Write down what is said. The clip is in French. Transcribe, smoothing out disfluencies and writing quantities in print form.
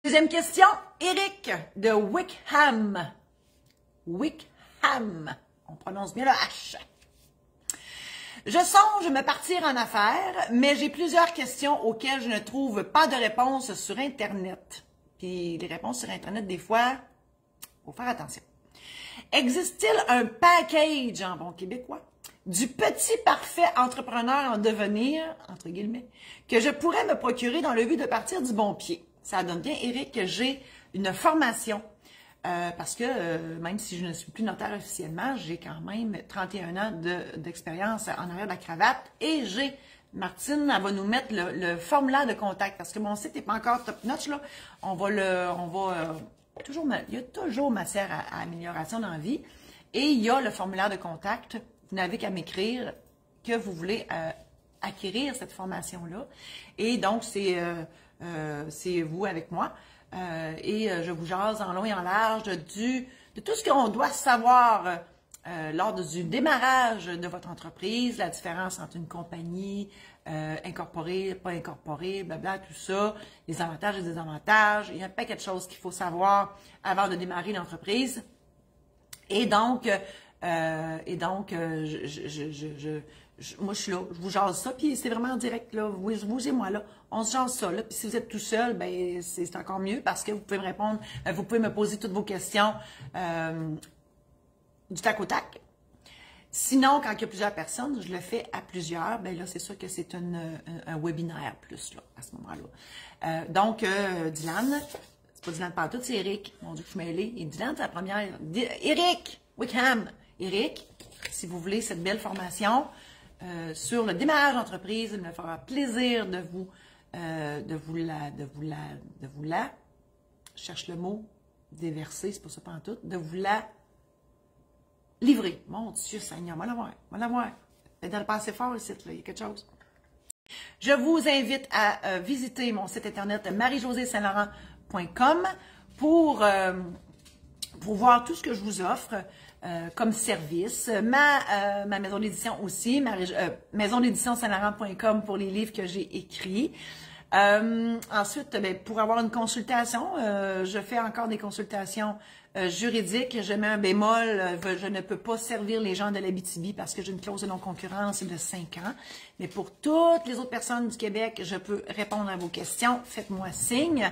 Deuxième question, Eric de Wickham. Wickham, on prononce bien le H. Je songe me partir en affaires, mais j'ai plusieurs questions auxquelles je ne trouve pas de réponse sur Internet. Puis les réponses sur Internet, des fois, il faut faire attention. Existe-t-il un package, en bon québécois, du petit parfait entrepreneur en devenir, entre guillemets, que je pourrais me procurer dans le but de partir du bon pied? Ça donne bien, Eric, que j'ai une formation, parce que même si je ne suis plus notaire officiellement, j'ai quand même 31 ans d'expérience en arrière de la cravate et Martine, elle va nous mettre le formulaire de contact, parce que mon site n'est pas encore top notch, là. Il y a toujours matière à amélioration dans la vie, et il y a le formulaire de contact. Vous n'avez qu'à m'écrire que vous voulez acquérir cette formation-là, et donc c'est vous avec moi, et je vous jase en long et en large de tout ce qu'on doit savoir lors du démarrage de votre entreprise, la différence entre une compagnie incorporée, pas incorporée, blabla, tout ça, les avantages et les désavantages. Il y a un paquet de choses qu'il faut savoir avant de démarrer l'entreprise. Et donc, moi, je suis là, je vous jase ça, puis c'est vraiment en direct, là, vous et moi, là, on se jase ça, là, puis si vous êtes tout seul, ben c'est encore mieux, parce que vous pouvez me répondre, vous pouvez me poser toutes vos questions du tac au tac. Sinon, quand il y a plusieurs personnes, je le fais à plusieurs, ben là, c'est sûr que c'est un webinaire plus, là, à ce moment-là. Donc, Dylan, c'est pas Dylan partout, c'est Eric, mon Dieu, je suis mêlée, et Dylan, c'est la première, Eric, Wickham, Eric, si vous voulez cette belle formation, sur le démarrage d'entreprise, il me fera plaisir de vous je cherche le mot, déverser, c'est pas ça pantoute, de vous la livrer. Mon Dieu Seigneur, on va l'avoir. Dans le passé fort, le site, là, il y a quelque chose. Je vous invite à visiter mon site internet marie-josée-saint-laurent.com pour voir tout ce que je vous offre comme service. Ma maison d'édition aussi, maison d'édition saint-laurent.com pour les livres que j'ai écrits. Ensuite, ben, pour avoir une consultation, je fais encore des consultations juridiques. Je mets un bémol, je ne peux pas servir les gens de l'Abitibi parce que j'ai une clause de non-concurrence de 5 ans. Mais pour toutes les autres personnes du Québec, je peux répondre à vos questions. Faites-moi signe.